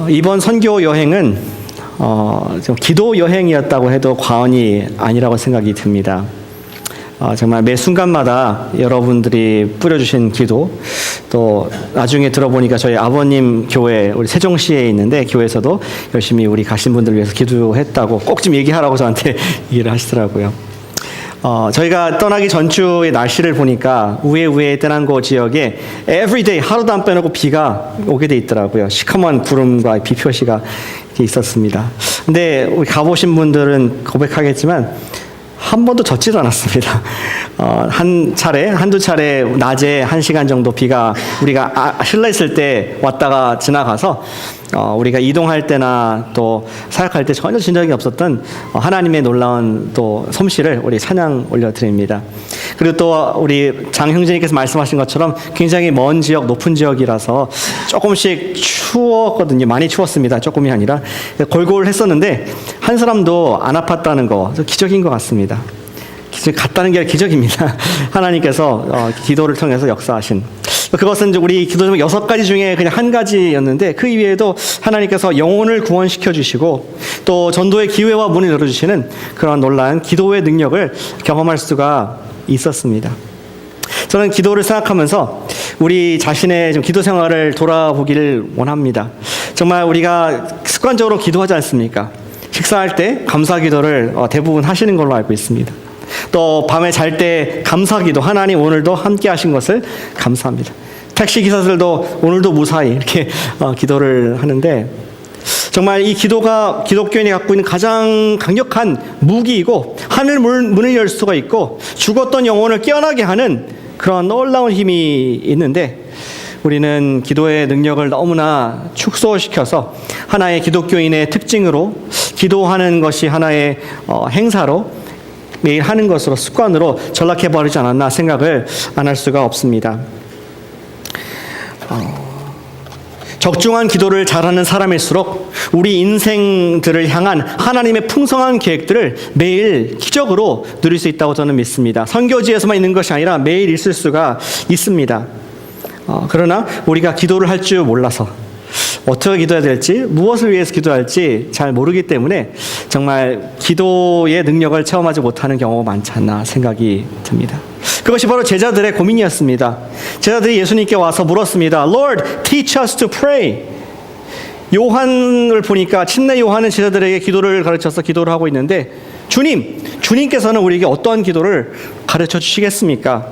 이번 선교 여행은 좀 기도 여행이었다고 해도 과언이 아니라고 생각이 듭니다. 정말 매 순간마다 여러분들이 뿌려주신 기도, 또 나중에 들어보니까 저희 아버님 교회, 우리 세종시에 있는데 교회에서도 열심히 우리 가신 분들을 위해서 기도했다고 꼭 좀 얘기하라고 저한테 얘기를 하시더라고요. 저희가 떠나기 전주의 날씨를 보니까 우에 떠난고 지역에 everyday 하루도 안 빼놓고 비가 오게 돼 있더라고요. 시커먼 구름과 비 표시가 이렇게 있었습니다. 근데 우리 가보신 분들은 고백하겠지만 한 번도 젖지도 않았습니다. 한두 차례 낮에 1시간 정도 비가 우리가 실내 있을 때 왔다가 지나가서 우리가 이동할 때나 또 사역할 때 전혀 진 적이 없었던 하나님의 놀라운 또 솜씨를 우리 찬양 올려드립니다. 그리고 또 우리 장 형제님께서 말씀하신 것처럼 굉장히 먼 지역, 높은 지역이라서 조금씩 추웠거든요. 많이 추웠습니다. 조금이 아니라 골골 했었는데 한 사람도 안 아팠다는 거 기적인 것 같습니다. 갔다는 게 기적입니다. 하나님께서 기도를 통해서 역사하신. 그것은 이제 우리 기도 6가지 중에 그냥 한 가지였는데 그 이외에도 하나님께서 영혼을 구원시켜 주시고 또 전도의 기회와 문을 열어주시는 그런 놀라운 기도의 능력을 경험할 수가 있었습니다. 저는 기도를 생각하면서 우리 자신의 좀 기도 생활을 돌아보기를 원합니다. 정말 우리가 습관적으로 기도하지 않습니까? 식사할 때 감사 기도를 대부분 하시는 걸로 알고 있습니다. 또 밤에 잘 때 감사 기도, 하나님 오늘도 함께 하신 것을 감사합니다. 택시 기사들도 오늘도 무사히 이렇게 기도를 하는데 정말 이 기도가 기독교인이 갖고 있는 가장 강력한 무기이고 하늘 문을 열 수가 있고 죽었던 영혼을 깨어나게 하는 그런 놀라운 힘이 있는데 우리는 기도의 능력을 너무나 축소시켜서 하나의 기독교인의 특징으로 기도하는 것이 하나의 행사로 매일 하는 것으로 습관으로 전락해버리지 않았나 생각을 안 할 수가 없습니다. 적중한 기도를 잘하는 사람일수록 우리 인생들을 향한 하나님의 풍성한 계획들을 매일 기적으로 누릴 수 있다고 저는 믿습니다. 선교지에서만 있는 것이 아니라 매일 있을 수가 있습니다. 그러나 우리가 기도를 할 줄 몰라서 어떻게 기도해야 될지, 무엇을 위해서 기도할지 잘 모르기 때문에 정말 기도의 능력을 체험하지 못하는 경우가 많지 않나 생각이 듭니다. 그것이 바로 제자들의 고민이었습니다. 제자들이 예수님께 와서 물었습니다. Lord, teach us to pray. 요한을 보니까 침례 요한은 제자들에게 기도를 가르쳐서 기도를 하고 있는데 주님께서는 우리에게 어떠한 기도를 가르쳐 주시겠습니까?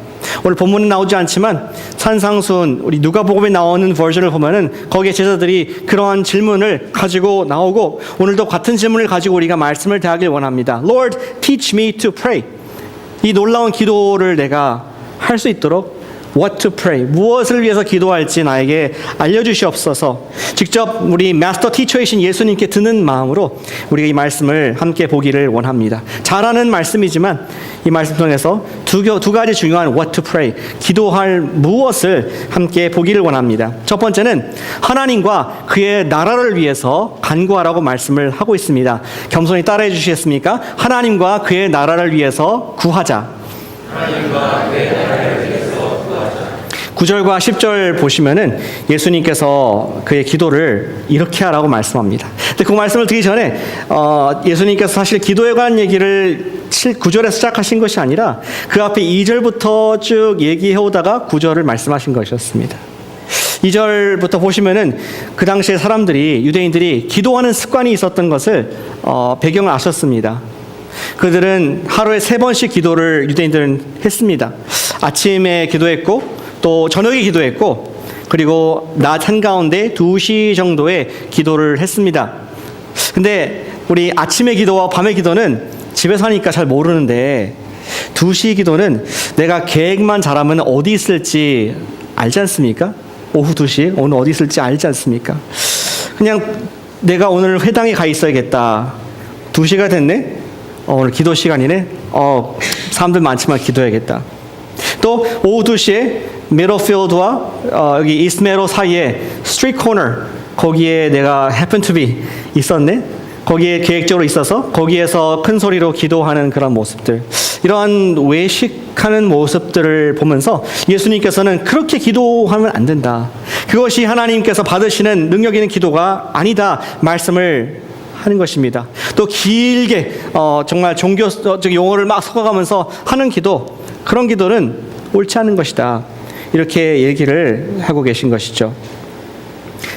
오늘 본문에 나오지 않지만 산상수훈 우리 누가복음에 나오는 버전을 보면은 거기에 제자들이 그러한 질문을 가지고 나오고 오늘도 같은 질문을 가지고 우리가 말씀을 대하길 원합니다. Lord, teach me to pray. 이 놀라운 기도를 내가 할 수 있도록 what to pray, 무엇을 위해서 기도할지 나에게 알려주시옵소서. 직접 우리 마스터 티처이신 예수님께 드는 마음으로 우리가 이 말씀을 함께 보기를 원합니다. 잘하는 말씀이지만 이 말씀 통해서 두 가지 중요한 what to pray, 기도할 무엇을 함께 보기를 원합니다. 첫 번째는 하나님과 그의 나라를 위해서 간구하라고 말씀을 하고 있습니다. 겸손히 따라해 주시겠습니까? 하나님과 그의 나라를 위해서 구하자. 하나님과 그의 나라를 위해서 9절과 10절 보시면은 예수님께서 그의 기도를 이렇게 하라고 말씀합니다. 근데 그 말씀을 드리기 전에 예수님께서 사실 기도에 관한 얘기를 9절에 시작하신 것이 아니라 그 앞에 2절부터 쭉 얘기해 오다가 9절을 말씀하신 것이었습니다. 2절부터 보시면은 그 당시에 유대인들이 기도하는 습관이 있었던 것을 배경을 아셨습니다. 그들은 하루에 3번씩 기도를 유대인들은 했습니다. 아침에 기도했고 또 저녁에 기도했고 그리고 낮 한가운데 2시 정도의 기도를 했습니다. 근데 우리 아침의 기도와 밤의 기도는 집에서 하니까 잘 모르는데 2시 기도는 내가 계획만 잘하면 어디 있을지 알지 않습니까? 오후 2시 오늘 어디 있을지 알지 않습니까? 그냥 내가 오늘 회당에 가 있어야겠다. 2시가 됐네? 오늘 기도 시간이네? 사람들 많지만 기도해야겠다. 또 오후 2시에 메로필드와 여기 이스메로 사이에 스트리트 코너 거기에 내가 happen to be 있었네. 거기에 계획적으로 있어서 거기에서 큰 소리로 기도하는 그런 모습들, 이러한 외식하는 모습들을 보면서 예수님께서는 그렇게 기도하면 안 된다, 그것이 하나님께서 받으시는 능력 있는 기도가 아니다 말씀을 하는 것입니다. 또 길게 정말 종교적 용어를 막 섞어가면서 하는 기도, 그런 기도는 옳지 않은 것이다, 이렇게 얘기를 하고 계신 것이죠.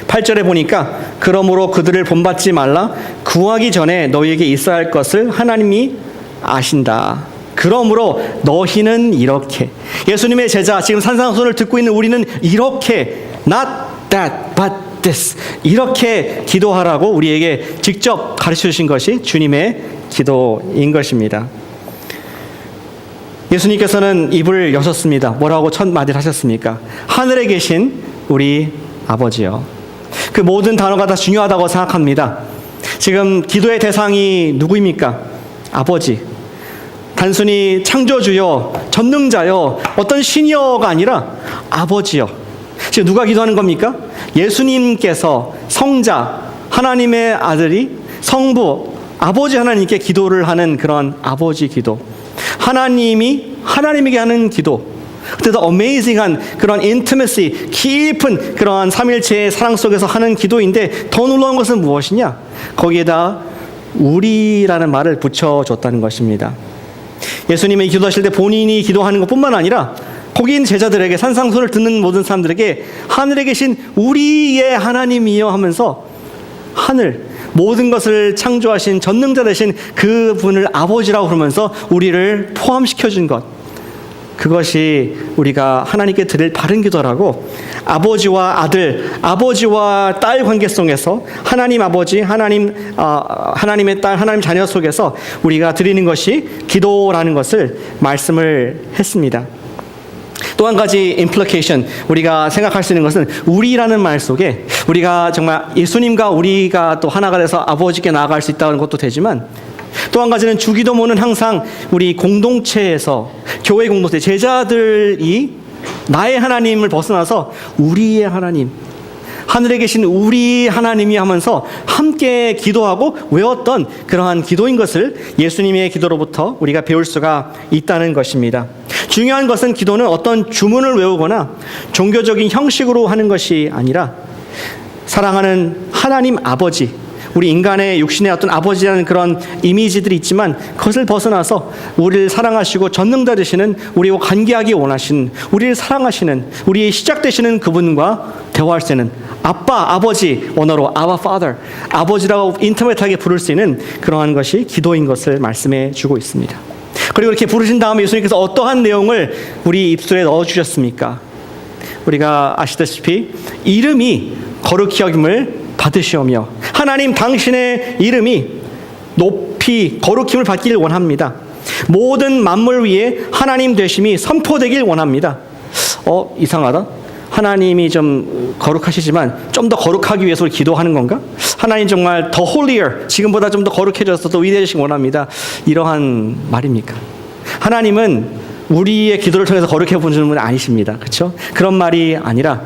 8절에 보니까 그러므로 그들을 본받지 말라, 구하기 전에 너희에게 있어야 할 것을 하나님이 아신다. 그러므로 너희는 이렇게, 예수님의 제자 지금 산상수훈을 듣고 있는 우리는 이렇게, not that but this, 이렇게 기도하라고 우리에게 직접 가르쳐 주신 것이 주님의 기도인 것입니다. 예수님께서는 입을 여셨습니다. 뭐라고 첫 마디를 하셨습니까? 하늘에 계신 우리 아버지요. 그 모든 단어가 다 중요하다고 생각합니다. 지금 기도의 대상이 누구입니까? 아버지. 단순히 창조주여, 전능자여, 어떤 신이여가 아니라 아버지여. 지금 누가 기도하는 겁니까? 예수님께서, 성자, 하나님의 아들이 성부, 아버지 하나님께 기도를 하는 그런 아버지 기도. 하나님이 하나님에게 하는 기도. 그때도 어메이징한 그런 인티머시, 깊은 그러한 삼일체의 사랑 속에서 하는 기도인데, 더 놀라운 것은 무엇이냐? 거기에다 우리라는 말을 붙여줬다는 것입니다. 예수님이 기도하실 때 본인이 기도하는 것뿐만 아니라 거기 있는 제자들에게, 산상수훈을 듣는 모든 사람들에게 하늘에 계신 우리의 하나님이여 하면서 하늘, 모든 것을 창조하신 전능자 되신 그분을 아버지라고 그러면서 우리를 포함시켜준 것, 그것이 우리가 하나님께 드릴 바른 기도라고, 아버지와 아들, 아버지와 딸 관계 속에서 하나님 아버지, 하나님의 딸, 하나님 자녀 속에서 우리가 드리는 것이 기도라는 것을 말씀을 했습니다. 또 한 가지 implication, 우리가 생각할 수 있는 것은 우리라는 말 속에 우리가 정말 예수님과 우리가 또 하나가 돼서 아버지께 나아갈 수 있다는 것도 되지만, 또 한 가지는 주기도문은 항상 우리 공동체에서, 교회 공동체, 제자들이 나의 하나님을 벗어나서 우리의 하나님, 하늘에 계신 우리 하나님이 하면서 함께 기도하고 외웠던 그러한 기도인 것을 예수님의 기도로부터 우리가 배울 수가 있다는 것입니다. 중요한 것은 기도는 어떤 주문을 외우거나 종교적인 형식으로 하는 것이 아니라, 사랑하는 하나님 아버지, 우리 인간의 육신의 어떤 아버지라는 그런 이미지들이 있지만 그것을 벗어나서 우리를 사랑하시고 전능자 되시는, 우리와 관계하기 원하시는, 우리를 사랑하시는, 우리의 시작 되시는 그분과 대화할 수 있는 아빠, 아버지, 원어로 아바 파더, 아버지라고 인터넷하게 부를 수 있는 그러한 것이 기도인 것을 말씀해 주고 있습니다. 그리고 이렇게 부르신 다음에 예수님께서 어떠한 내용을 우리 입술에 넣어주셨습니까? 우리가 아시다시피 이름이 거룩히 여김을 받으시오며, 하나님 당신의 이름이 높이 거룩힘을 받기를 원합니다. 모든 만물 위에 하나님 되심이 선포되길 원합니다. 이상하다. 하나님이 좀 거룩하시지만 좀 더 거룩하기 위해서 기도하는 건가? 하나님 정말 더 holier, 지금보다 좀 더 거룩해져서 더 위대해지시기 원합니다. 이러한 말입니까? 하나님은 우리의 기도를 통해서 거룩해 보시는 분은 아니십니다. 그렇죠? 그런 말이 아니라,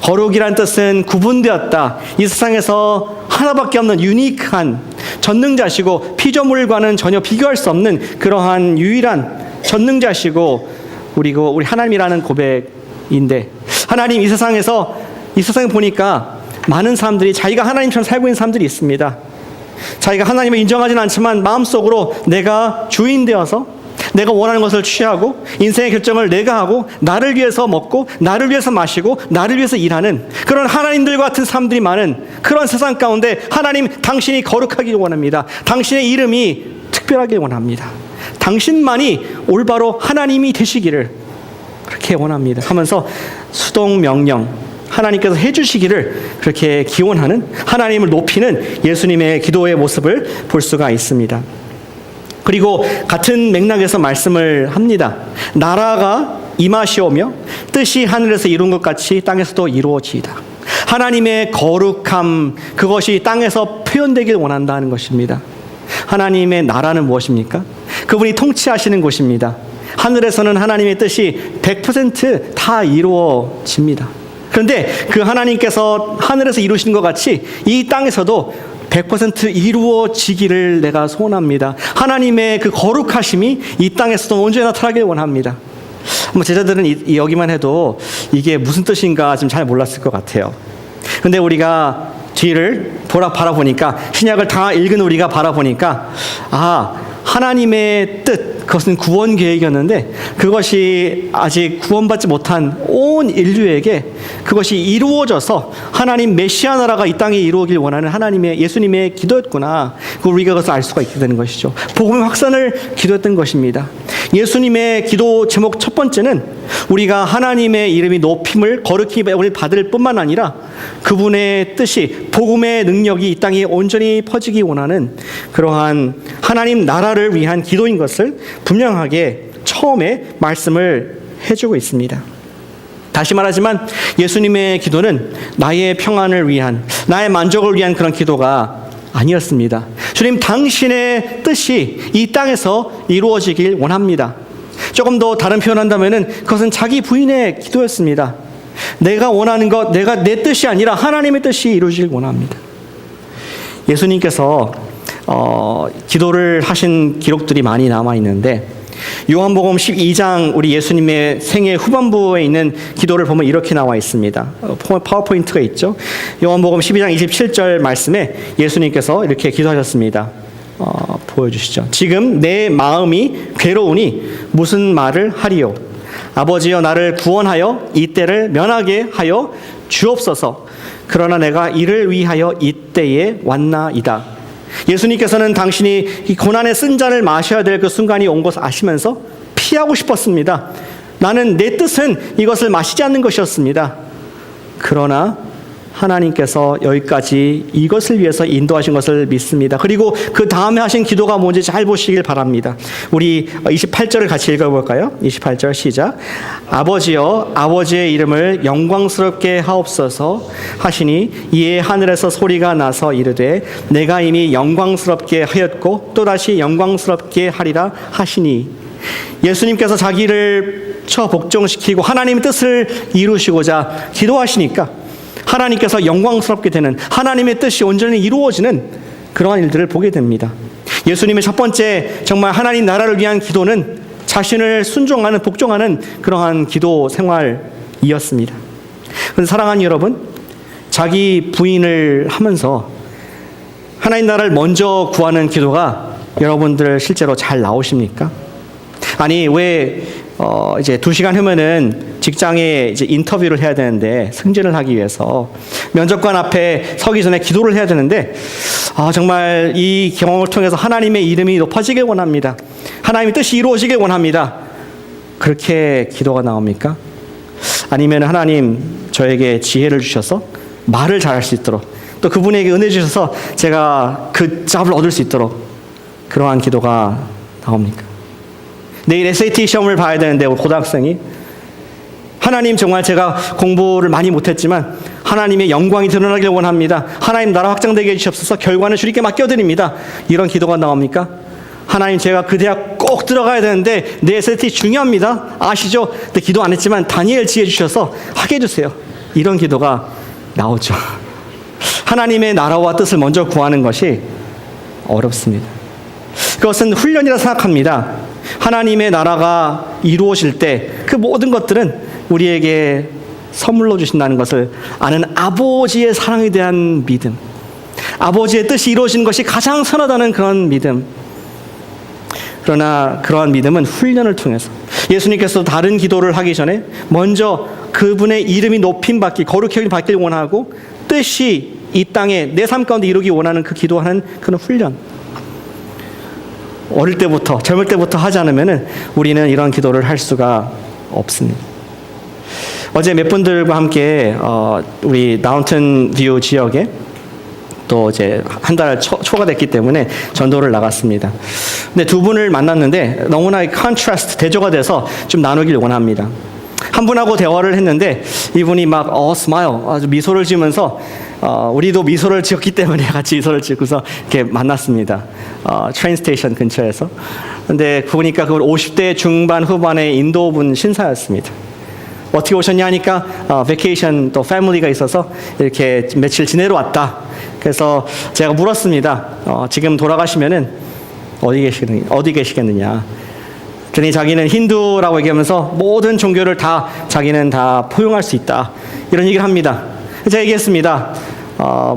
거룩이란 뜻은 구분되었다, 이 세상에서 하나밖에 없는 유니크한 전능자시고 피조물과는 전혀 비교할 수 없는 그러한 유일한 전능자시고 우리 하나님이라는 고백인데, 하나님 이 세상에 보니까 많은 사람들이 자기가 하나님처럼 살고 있는 사람들이 있습니다. 자기가 하나님을 인정하지는 않지만 마음속으로 내가 주인 되어서 내가 원하는 것을 취하고 인생의 결정을 내가 하고, 나를 위해서 먹고 나를 위해서 마시고 나를 위해서 일하는 그런 하나님들과 같은 사람들이 많은 그런 세상 가운데, 하나님 당신이 거룩하기를 원합니다. 당신의 이름이 특별하길 원합니다. 당신만이 올바로 하나님이 되시기를 그렇게 원합니다 하면서 수동 명령, 하나님께서 해주시기를 그렇게 기원하는, 하나님을 높이는 예수님의 기도의 모습을 볼 수가 있습니다. 그리고 같은 맥락에서 말씀을 합니다. 나라가 임하시오며 뜻이 하늘에서 이룬 것 같이 땅에서도 이루어지이다. 하나님의 거룩함, 그것이 땅에서 표현되길 원한다는 것입니다. 하나님의 나라는 무엇입니까? 그분이 통치하시는 곳입니다. 하늘에서는 하나님의 뜻이 100% 다 이루어집니다. 그런데 그 하나님께서 하늘에서 이루신 것 같이 이 땅에서도 100% 이루어지기를 내가 소원합니다. 하나님의 그 거룩하심이 이 땅에서도 온전히 나타나길 원합니다. 뭐 제자들은 여기만 해도 이게 무슨 뜻인가 좀 잘 몰랐을 것 같아요. 근데 우리가 뒤를 바라보니까, 신약을 다 읽은 우리가 바라보니까, 하나님의 뜻, 그것은 구원 계획이었는데 그것이 아직 구원받지 못한 온 인류에게 그것이 이루어져서 하나님 메시아 나라가 이 땅에 이루어지길 원하는 예수님의 기도였구나. 우리가 그것을 알 수가 있게 되는 것이죠. 복음의 확산을 기도했던 것입니다. 예수님의 기도 제목 첫 번째는 우리가 하나님의 이름이 높임을 거룩히 받을 뿐만 아니라 그분의 뜻이, 복음의 능력이 이 땅에 온전히 퍼지기 원하는 그러한 하나님 나라를 위한 기도인 것을 분명하게 처음에 말씀을 해주고 있습니다. 다시 말하지만 예수님의 기도는 나의 평안을 위한, 나의 만족을 위한 그런 기도가 아니었습니다. 주님 당신의 뜻이 이 땅에서 이루어지길 원합니다. 조금 더 다른 표현한다면은 그것은 자기 부인의 기도였습니다. 내가 원하는 것, 내 뜻이 아니라 하나님의 뜻이 이루어지길 원합니다. 예수님께서 기도를 하신 기록들이 많이 남아 있는데 요한복음 12장 우리 예수님의 생애 후반부에 있는 기도를 보면 이렇게 나와 있습니다. 파워포인트가 있죠. 요한복음 12장 27절 말씀에 예수님께서 이렇게 기도하셨습니다. 보여주시죠. 지금 내 마음이 괴로우니 무슨 말을 하리요. 아버지여 나를 구원하여 이 때를 면하게 하여 주옵소서. 그러나 내가 이를 위하여 이때에 왔나이다. 예수님께서는 당신이 이 고난의 쓴 잔을 마셔야 될 그 순간이 온 것을 아시면서 피하고 싶었습니다. 나는 내 뜻은 이것을 마시지 않는 것이었습니다. 그러나 하나님께서 여기까지 이것을 위해서 인도하신 것을 믿습니다. 그리고 그 다음에 하신 기도가 뭔지 잘 보시길 바랍니다. 우리 28절을 같이 읽어볼까요? 28절 시작. 아버지여 아버지의 이름을 영광스럽게 하옵소서 하시니 이에 하늘에서 소리가 나서 이르되 내가 이미 영광스럽게 하였고 또다시 영광스럽게 하리라 하시니, 예수님께서 자기를 복종시키고 하나님의 뜻을 이루시고자 기도하시니까 하나님께서 영광스럽게 되는, 하나님의 뜻이 온전히 이루어지는 그러한 일들을 보게 됩니다. 예수님의 첫 번째 정말 하나님 나라를 위한 기도는 자신을 순종하는, 복종하는 그러한 기도 생활이었습니다. 그런데 사랑하는 여러분, 자기 부인을 하면서 하나님 나라를 먼저 구하는 기도가 여러분들 실제로 잘 나오십니까? 아니 왜 이제 2시간 후면은 직장에 이제 인터뷰를 해야 되는데, 승진을 하기 위해서 면접관 앞에 서기 전에 기도를 해야 되는데, 정말 이 경험을 통해서 하나님의 이름이 높아지길 원합니다. 하나님의 뜻이 이루어지길 원합니다. 그렇게 기도가 나옵니까? 아니면 하나님 저에게 지혜를 주셔서 말을 잘할 수 있도록, 또 그분에게 은혜 주셔서 제가 그 잡을 얻을 수 있도록 그러한 기도가 나옵니까? 내일 SAT 시험을 봐야 되는데 고등학생이, 하나님 정말 제가 공부를 많이 못했지만 하나님의 영광이 드러나길 원합니다. 하나님 나라 확장되게 해주시옵소서. 결과는 주님께 맡겨드립니다. 이런 기도가 나옵니까? 하나님 제가 그 대학 꼭 들어가야 되는데 내 SAT 중요합니다. 아시죠? 근데 기도 안 했지만 다니엘 지혜 주셔서 하게 해주세요. 이런 기도가 나오죠. 하나님의 나라와 뜻을 먼저 구하는 것이 어렵습니다. 그것은 훈련이라 생각합니다. 하나님의 나라가 이루어질 때 그 모든 것들은 우리에게 선물로 주신다는 것을 아는 아버지의 사랑에 대한 믿음, 아버지의 뜻이 이루어지는 것이 가장 선하다는 그런 믿음. 그러나 그러한 믿음은 훈련을 통해서, 예수님께서 다른 기도를 하기 전에 먼저 그분의 이름이 높임받기, 거룩히 받기를 원하고 뜻이 이 땅에 내 삶 가운데 이루기 원하는 그 기도하는 그런 훈련, 어릴 때부터, 젊을 때부터 하지 않으면 우리는 이런 기도를 할 수가 없습니다. 어제 몇 분들과 함께 우리 다운튼 뷰 지역에 또 이제 한 달 초가 됐기 때문에 전도를 나갔습니다. 근데 두 분을 만났는데 너무나 컨트라스트, 대조가 돼서 좀 나누길 원합니다. 한 분하고 대화를 했는데 이분이 막 스마일, 아주 미소를 지으면서 우리도 미소를 지었기 때문에 같이 미소를 짓고서 이렇게 만났습니다. 트레인 스테이션 근처에서. 근데 보니까 그분 50대 중반 후반의 인도분 신사였습니다. 어떻게 오셨냐 하니까 베케이션 또 패밀리가 있어서 이렇게 며칠 지내러 왔다. 그래서 제가 물었습니다. 지금 돌아가시면은 어디 계시겠느냐. 그러니 자기는 힌두라고 얘기하면서 모든 종교를 다 자기는 다 포용할 수 있다. 이런 얘기를 합니다. 제가 얘기했습니다.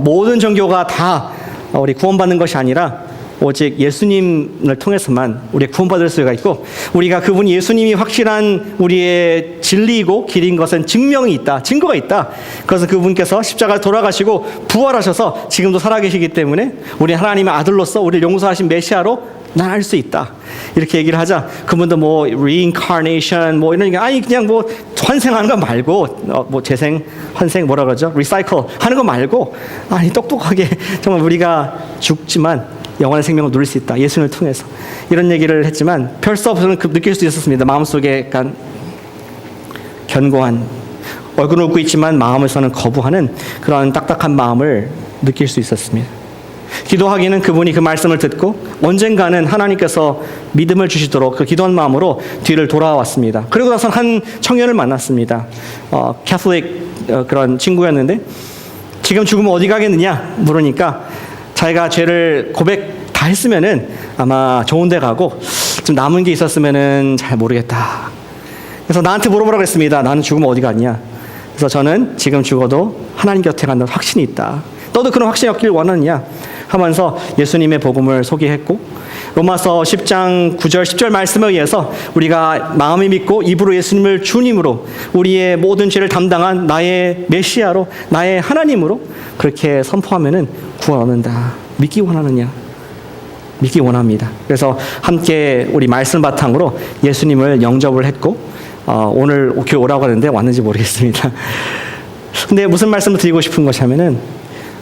모든 종교가 다 우리 구원받는 것이 아니라 오직 예수님을 통해서만 우리가 구원받을 수가 있고, 우리가 그분 예수님이 확실한 우리의 진리이고 길인 것은 증명이 있다, 증거가 있다. 그것은 그분께서 십자가에 돌아가시고 부활하셔서 지금도 살아계시기 때문에 우리 하나님의 아들로서 우리를 용서하신 메시아로 난 알 수 있다. 이렇게 얘기를 하자 그분도 뭐 reincarnation 뭐 이런 게 아니 그냥 뭐 환생하는 거 말고 뭐 재생, 환생 뭐라 그러죠? recycle 하는 거 말고 아니 똑똑하게 정말 우리가 죽지만 영원한 생명을 누릴 수 있다. 예수님을 통해서. 이런 얘기를 했지만 별 수 없어서 느낄 수 있었습니다. 마음속에 약간 견고한, 얼굴은 웃고 있지만 마음에서는 거부하는 그런 딱딱한 마음을 느낄 수 있었습니다. 기도하기는 그분이 그 말씀을 듣고 언젠가는 하나님께서 믿음을 주시도록 그 기도한 마음으로 뒤를 돌아왔습니다. 그리고 나서 한 청년을 만났습니다. 캐톨릭 그런 친구였는데 지금 죽으면 어디 가겠느냐 물으니까 자기가 죄를 고백 다 했으면은 아마 좋은 데 가고 좀 남은 게 있었으면은 잘 모르겠다. 그래서 나한테 물어보라고 했습니다. 나는 죽으면 어디 가냐? 그래서 저는 지금 죽어도 하나님 곁에 간다는 확신이 있다. 너도 그런 확신이 없길 원하느냐? 하면서 예수님의 복음을 소개했고, 로마서 10장 9절 10절 말씀에 의해서 우리가 마음이 믿고 입으로 예수님을 주님으로 우리의 모든 죄를 담당한 나의 메시아로 나의 하나님으로 그렇게 선포하면은 구원 얻는다. 믿기 원하느냐? 믿기 원합니다. 그래서 함께 우리 말씀 바탕으로 예수님을 영접을 했고 오늘 교회 오라고 하는데 왔는지 모르겠습니다. 근데 무슨 말씀을 드리고 싶은 것이냐면은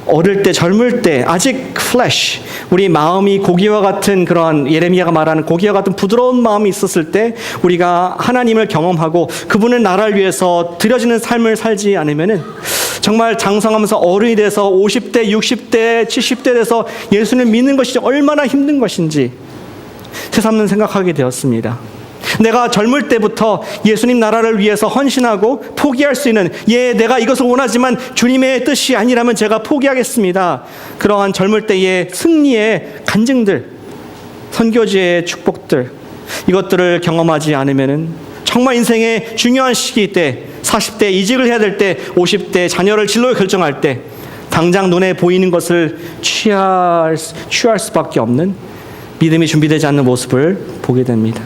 어릴 때 젊을 때 아직 플래시 우리 마음이 고기와 같은 그런 예레미야가 말하는 고기와 같은 부드러운 마음이 있었을 때 우리가 하나님을 경험하고 그분의 나라를 위해서 드려지는 삶을 살지 않으면은 정말 장성하면서 어른이 돼서 50대, 60대, 70대 돼서 예수를 믿는 것이 얼마나 힘든 것인지 새삼 생각하게 되었습니다. 내가 젊을 때부터 예수님 나라를 위해서 헌신하고 포기할 수 있는 내가 이것을 원하지만 주님의 뜻이 아니라면 제가 포기하겠습니다. 그러한 젊을 때의 승리의 간증들, 선교지의 축복들 이것들을 경험하지 않으면은 정말 인생의 중요한 시기 때 40대 이직을 해야 될 때 50대 자녀를 진로에 결정할 때 당장 눈에 보이는 것을 취할 수밖에 없는 믿음이 준비되지 않는 모습을 보게 됩니다.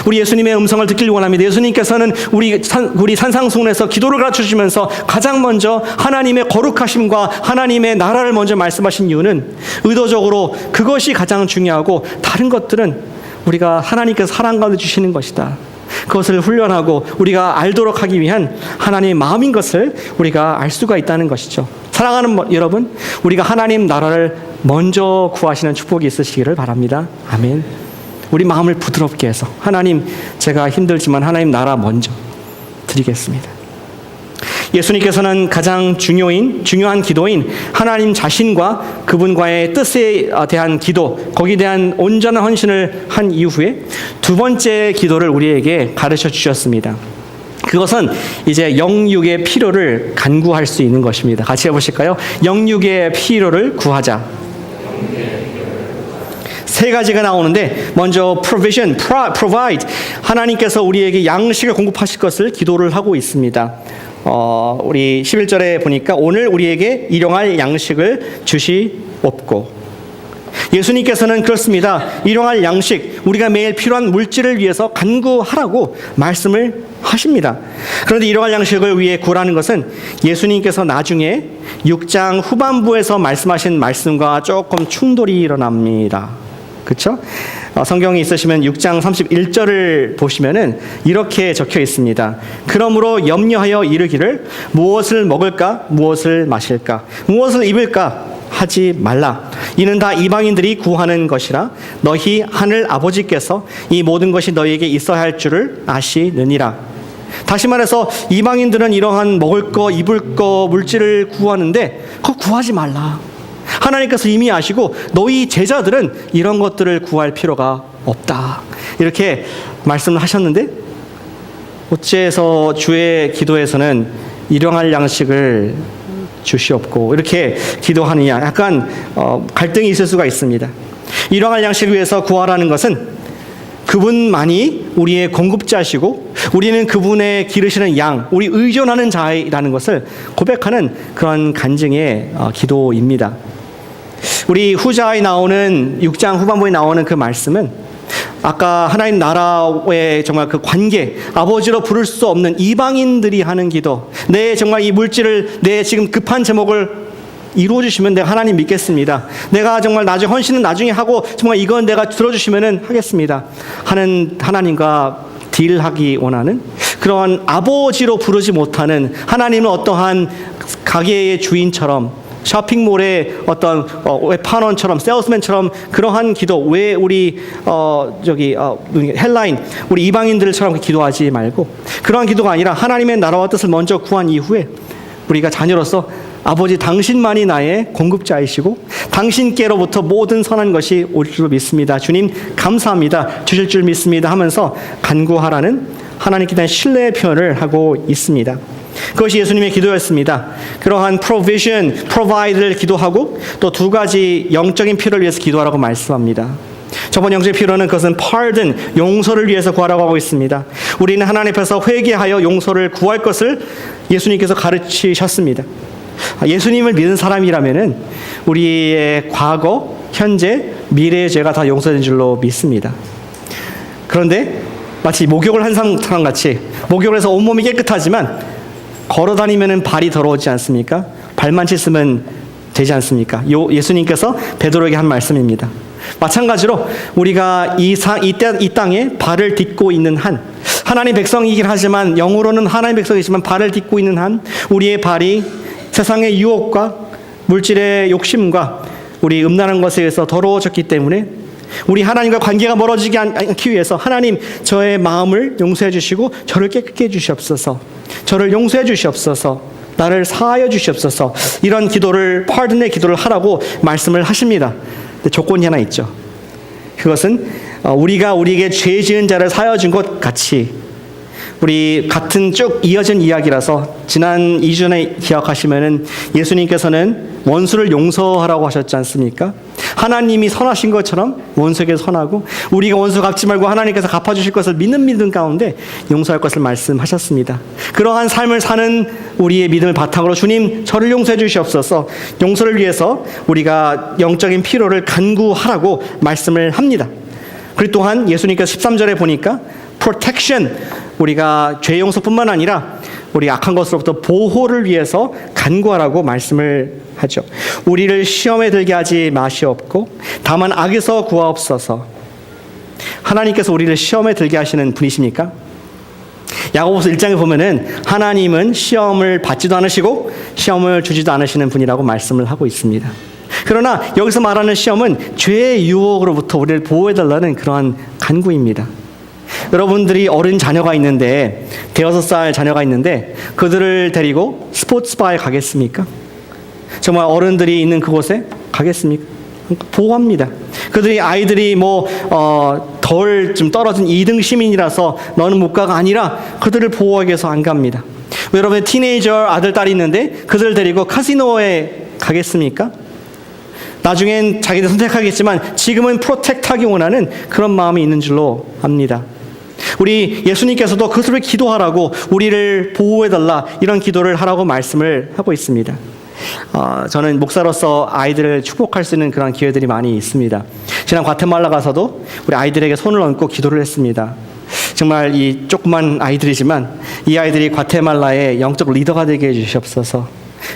우리 예수님의 음성을 듣길 원합니다. 예수님께서는 우리 산상수훈에서 기도를 가르쳐주시면서 가장 먼저 하나님의 거룩하심과 하나님의 나라를 먼저 말씀하신 이유는 의도적으로 그것이 가장 중요하고 다른 것들은 우리가 하나님께서 사랑 가운데 주시는 것이다. 그것을 훈련하고 우리가 알도록 하기 위한 하나님의 마음인 것을 우리가 알 수가 있다는 것이죠. 사랑하는 여러분, 우리가 하나님 나라를 먼저 구하시는 축복이 있으시기를 바랍니다. 아멘. 우리 마음을 부드럽게 해서 하나님 제가 힘들지만 하나님 나라 먼저 드리겠습니다. 예수님께서는 가장 중요한 기도인 하나님 자신과 그분과의 뜻에 대한 기도, 거기에 대한 온전한 헌신을 한 이후에 두 번째 기도를 우리에게 가르쳐 주셨습니다. 그것은 이제 영육의 필요를 간구할 수 있는 것입니다. 같이 해보실까요? 영육의 필요를 구하자. 세 가지가 나오는데 먼저 provision, provide 하나님께서 우리에게 양식을 공급하실 것을 기도를 하고 있습니다. 우리 11절에 보니까 오늘 우리에게 일용할 양식을 주시옵고 예수님께서는 그렇습니다. 일용할 양식, 우리가 매일 필요한 물질을 위해서 간구하라고 말씀을 하십니다. 그런데 일용할 양식을 위해 구하라는 것은 예수님께서 나중에 6장 후반부에서 말씀하신 말씀과 조금 충돌이 일어납니다. 그렇죠? 성경이 있으시면 6장 31절을 보시면은 이렇게 적혀 있습니다. 그러므로 염려하여 이르기를 무엇을 먹을까 무엇을 마실까 무엇을 입을까 하지 말라. 이는 다 이방인들이 구하는 것이라 너희 하늘 아버지께서 이 모든 것이 너희에게 있어야 할 줄을 아시느니라. 다시 말해서 이방인들은 이러한 먹을 거 입을 거 물질을 구하는데 그거 구하지 말라. 하나님께서 이미 아시고 너희 제자들은 이런 것들을 구할 필요가 없다. 이렇게 말씀을 하셨는데 어째서 주의 기도에서는 일용할 양식을 주시옵고 이렇게 기도하느냐 약간 갈등이 있을 수가 있습니다. 일용할 양식을 위해서 구하라는 것은 그분만이 우리의 공급자시고 우리는 그분의 기르시는 양, 우리 의존하는 자라는 것을 고백하는 그런 간증의 기도입니다. 우리 후자에 나오는 6장 후반부에 나오는 그 말씀은 아까 하나님 나라의 정말 그 관계, 아버지로 부를 수 없는 이방인들이 하는 기도, 내 정말 이 물질을 내 지금 급한 제목을 이루어 주시면 내가 하나님 믿겠습니다. 내가 정말 나중에 헌신은 나중에 하고 정말 이건 내가 들어주시면은 하겠습니다 하는 하나님과 딜하기 원하는 그런 아버지로 부르지 못하는 하나님은 어떠한 가게의 주인처럼 쇼핑몰의 어떤 판원처럼 세일스맨처럼 그러한 기도 왜 우리 헬라인 우리 이방인들처럼 기도하지 말고 그러한 기도가 아니라 하나님의 나라와 뜻을 먼저 구한 이후에 우리가 자녀로서 아버지 당신만이 나의 공급자이시고 당신께로부터 모든 선한 것이 올 줄 믿습니다. 주님 감사합니다. 주실 줄 믿습니다 하면서 간구하라는 하나님께 대한 신뢰의 표현을 하고 있습니다. 그것이 예수님의 기도였습니다. 그러한 provision, provide를 기도하고 또 두 가지 영적인 필요를 위해서 기도하라고 말씀합니다. 저번 영적인 필요는 그것은 pardon, 용서를 위해서 구하라고 하고 있습니다. 우리는 하나님 앞에서 회개하여 용서를 구할 것을 예수님께서 가르치셨습니다. 예수님을 믿는 사람이라면은 우리의 과거, 현재, 미래의 죄가 다 용서된 줄로 믿습니다. 그런데 마치 목욕을 한 사람 같이 목욕을 해서 온몸이 깨끗하지만 걸어 다니면은 발이 더러워지지 않습니까? 발만 씻으면 되지 않습니까? 예수님께서 베드로에게 한 말씀입니다. 마찬가지로 우리가 이 땅에 발을 딛고 있는 한 하나님 백성이긴 하지만 영으로는 하나님 백성이지만 발을 딛고 있는 한 우리의 발이 세상의 유혹과 물질의 욕심과 우리 음란한 것에 의해서 더러워졌기 때문에 우리 하나님과 관계가 멀어지지 않기 위해서 하나님 저의 마음을 용서해 주시고 저를 깨끗게 해 주시옵소서, 저를 용서해 주시옵소서, 나를 사하여 주시옵소서, 이런 기도를 pardon의 기도를 하라고 말씀을 하십니다. 근데 조건이 하나 있죠. 그것은 우리가 우리에게 죄 지은 자를 사하여 준 것 같이 우리 같은 쭉 이어진 이야기라서 지난 2주 전에 기억하시면은 예수님께서는 원수를 용서하라고 하셨지 않습니까? 하나님이 선하신 것처럼 원수에게 선하고 우리가 원수 갚지 말고 하나님께서 갚아주실 것을 믿는 가운데 용서할 것을 말씀하셨습니다. 그러한 삶을 사는 우리의 믿음을 바탕으로 주님 저를 용서해 주시옵소서, 용서를 위해서 우리가 영적인 필요를 간구하라고 말씀을 합니다. 그리고 또한 예수님께서 13절에 보니까 protection, 우리가 죄 용서뿐만 아니라 우리 악한 것으로부터 보호를 위해서 간구하라고 말씀을 하죠. 우리를 시험에 들게 하지 마시옵고 다만 악에서 구하옵소서. 하나님께서 우리를 시험에 들게 하시는 분이십니까? 야고보서 1장에 보면은 하나님은 시험을 받지도 않으시고 시험을 주지도 않으시는 분이라고 말씀을 하고 있습니다. 그러나 여기서 말하는 시험은 죄의 유혹으로부터 우리를 보호해달라는 그러한 간구입니다. 여러분들이 어린 자녀가 있는데 대여섯 살 자녀가 있는데 그들을 데리고 스포츠바에 가겠습니까? 정말 어른들이 있는 그곳에 가겠습니까? 보호합니다. 그들이 아이들이 덜 좀 떨어진 2등 시민이라서 너는 못 가가 아니라 그들을 보호하기 위해서 안 갑니다. 여러분의 티네이저 아들 딸이 있는데 그들을 데리고 카지노에 가겠습니까? 나중엔 자기들 선택하겠지만 지금은 프로텍트하기 원하는 그런 마음이 있는 줄로 압니다. 우리 예수님께서도 그것을 기도하라고 우리를 보호해달라 이런 기도를 하라고 말씀을 하고 있습니다. 저는 목사로서 아이들을 축복할 수 있는 그런 기회들이 많이 있습니다. 지난 과테말라 가서도 우리 아이들에게 손을 얹고 기도를 했습니다. 정말 이 조그만 아이들이지만 이 아이들이 과테말라의 영적 리더가 되게 해주시옵소서.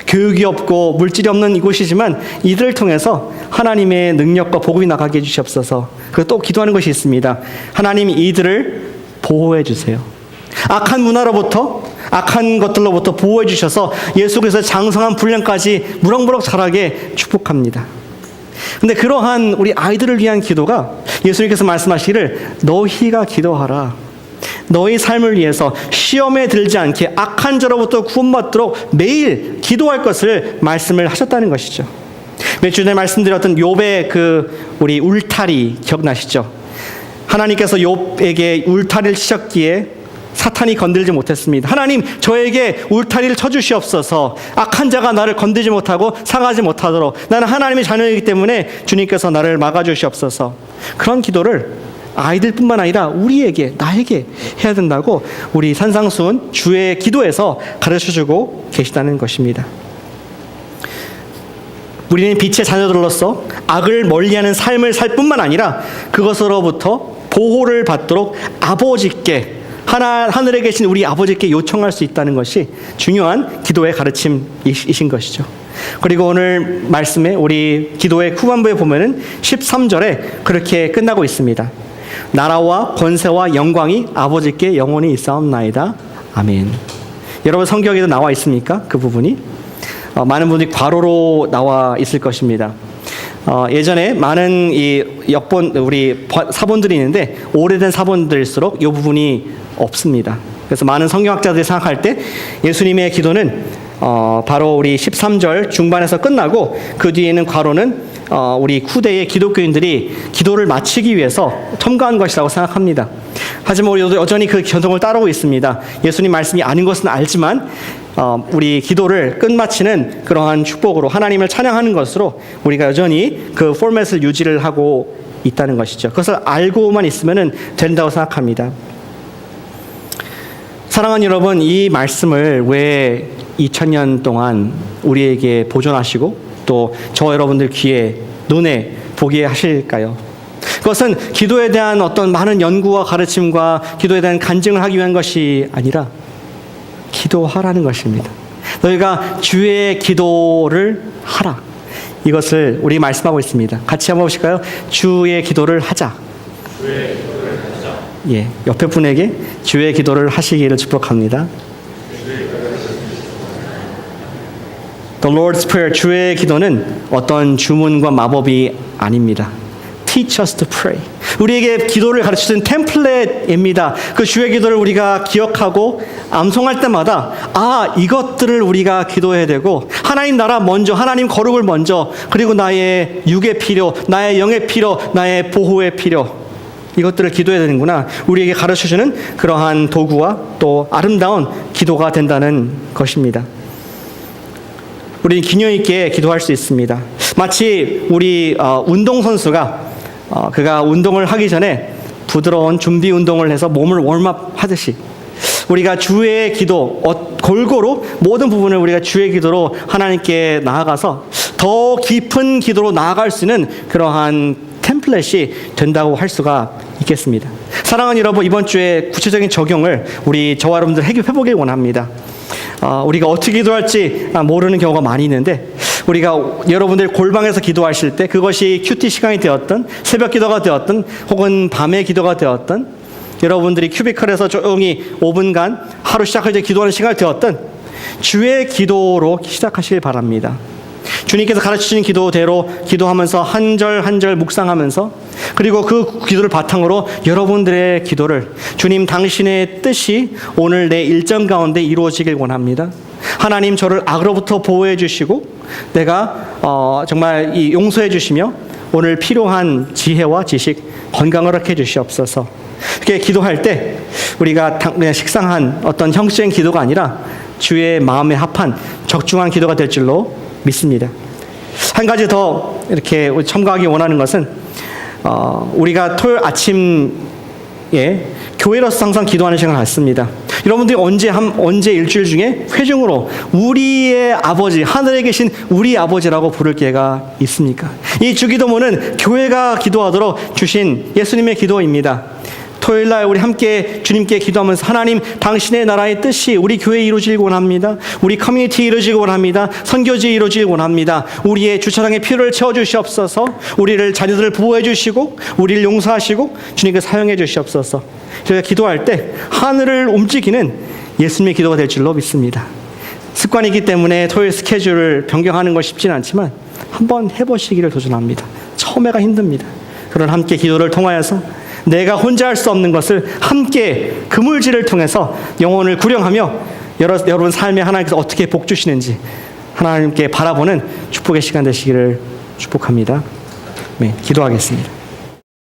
교육이 없고 물질이 없는 이곳이지만 이들을 통해서 하나님의 능력과 복음이 나가게 해주시옵소서. 그리고 또 기도하는 것이 있습니다. 하나님 이들을 보호해 주세요. 악한 문화로부터 악한 것들로부터 보호해 주셔서 예수 그리스도의 장성한 분량까지 무럭무럭 자라게 축복합니다. 근데 그러한 우리 아이들을 위한 기도가 예수님께서 말씀하시기를 너희가 기도하라. 너희 삶을 위해서 시험에 들지 않게 악한 자로부터 구원받도록 매일 기도할 것을 말씀을 하셨다는 것이죠. 몇 주 전에 말씀드렸던 욥의 우리 울타리 기억나시죠? 하나님께서 욥에게 울타리를 치셨기에 사탄이 건들지 못했습니다. 하나님, 저에게 울타리를 쳐주시옵소서. 악한 자가 나를 건들지 못하고 상하지 못하도록. 나는 하나님의 자녀이기 때문에 주님께서 나를 막아주시옵소서. 그런 기도를 아이들뿐만 아니라 우리에게, 나에게 해야 된다고 우리 산상수훈 주의 기도에서 가르쳐주고 계시다는 것입니다. 우리는 빛의 자녀들로서 악을 멀리하는 삶을 살 뿐만 아니라 그것으로부터 보호를 받도록 아버지께, 하늘에 계신 우리 아버지께 요청할 수 있다는 것이 중요한 기도의 가르침이신 것이죠. 그리고 오늘 말씀에 우리 기도의 후반부에 보면은 13절에 그렇게 끝나고 있습니다. 나라와 권세와 영광이 아버지께 영원히 있사옵나이다. 아멘. 여러분 성경에도 나와 있습니까? 그 부분이? 많은 분들이 괄호로 나와 있을 것입니다. 예전에 많은 이 역본, 우리 사본들이 있는데 오래된 사본들일수록 이 부분이 없습니다. 그래서 많은 성경학자들이 생각할 때 예수님의 기도는 바로 우리 13절 중반에서 끝나고 그 뒤에는 괄호는 우리 후대의 기독교인들이 기도를 마치기 위해서 첨가한 것이라고 생각합니다. 하지만 우리도 여전히 그 전통을 따르고 있습니다. 예수님 말씀이 아닌 것은 알지만 우리 기도를 끝마치는 그러한 축복으로 하나님을 찬양하는 것으로 우리가 여전히 그 포맷을 유지를 하고 있다는 것이죠. 그것을 알고만 있으면 된다고 생각합니다. 사랑하는 여러분, 이 말씀을 왜 2000년 동안 우리에게 보존하시고 또 저 여러분들 귀에, 눈에 보게 하실까요? 그것은 기도에 대한 어떤 많은 연구와 가르침과 기도에 대한 간증을 하기 위한 것이 아니라 기도하라는 것입니다. 너희가 주의 기도를 하라. 이것을 우리 말씀하고 있습니다. 같이 한번 보실까요? 주의 기도를 하자. 주의 기도를 하자. 예, 옆에 분에게 주의 기도를 하시기를 축복합니다. The Lord's Prayer, 주의 기도는 어떤 주문과 마법이 아닙니다. Teach us to pray. 우리에게 기도를 가르치는 템플릿입니다. 그 주의 기도를 우리가 기억하고 암송할 때마다 이것들을 우리가 기도해야 되고, 하나님 나라 먼저, 하나님 거룩을 먼저, 그리고 나의 육의 필요, 나의 영의 필요, 나의 보호의 필요, 이것들을 기도해야 되는구나. 우리에게 가르쳐주는 그러한 도구와 또 아름다운 기도가 된다는 것입니다. 우리는 균형 있게 기도할 수 있습니다. 마치 우리 운동선수가 그가 운동을 하기 전에 부드러운 준비 운동을 해서 몸을 웜업 하듯이 우리가 주의 기도, 골고루 모든 부분을 우리가 주의 기도로 하나님께 나아가서 더 깊은 기도로 나아갈 수 있는 그러한 템플릿이 된다고 할 수가 있겠습니다. 사랑하는 여러분, 이번 주에 구체적인 적용을 저와 여러분들 해보길 원합니다. 우리가 어떻게 기도할지 모르는 경우가 많이 있는데, 우리가 여러분들 골방에서 기도하실 때 그것이 큐티 시간이 되었던, 새벽 기도가 되었던, 혹은 밤의 기도가 되었던, 여러분들이 큐비클에서 조용히 5분간 하루 시작할 때 기도하는 시간이 되었던, 주의 기도로 시작하시길 바랍니다. 주님께서 가르치신 기도대로 기도하면서 한 절 한 절 묵상하면서, 그리고 그 기도를 바탕으로 여러분들의 기도를 주님 당신의 뜻이 오늘 내 일정 가운데 이루어지길 원합니다. 하나님, 저를 악으로부터 보호해 주시고 내가 정말 용서해 주시며 오늘 필요한 지혜와 지식, 건강을 허락해 주시옵소서. 이렇게 기도할 때 우리가 그냥 식상한 어떤 형식적인 기도가 아니라 주의 마음에 합한 적중한 기도가 될 줄로 믿습니다. 한 가지 더 이렇게 첨가하기 원하는 것은 우리가 토요일 아침에 교회로서 항상 기도하는 시간을 갖습니다. 여러분들이 언제 일주일 중에 회중으로 우리의 아버지, 하늘에 계신 우리 아버지라고 부를 기회가 있습니까? 이 주기도문은 교회가 기도하도록 주신 예수님의 기도입니다. 토요일날 우리 함께 주님께 기도하면서, 하나님 당신의 나라의 뜻이 우리 교회에 이루어지길 원합니다. 우리 커뮤니티에 이루어지길 원합니다. 선교지에 이루어지길 원합니다. 우리의 주차장의 필요를 채워주시옵소서. 우리를 자녀들을 보호해 주시고 우리를 용서하시고 주님께 사용해 주시옵소서. 저희가 기도할 때 하늘을 움직이는 예수님의 기도가 될 줄로 믿습니다. 습관이기 때문에 토요일 스케줄을 변경하는 건 쉽지는 않지만 한번 해보시기를 도전합니다. 처음에가 힘듭니다. 그러나 함께 기도를 통하여서 내가 혼자 할 수 없는 것을 함께 그물질을 통해서 영혼을 구령하며 여러분 삶에 하나님께서 어떻게 복 주시는지 하나님께 바라보는 축복의 시간 되시기를 축복합니다. 네, 기도하겠습니다.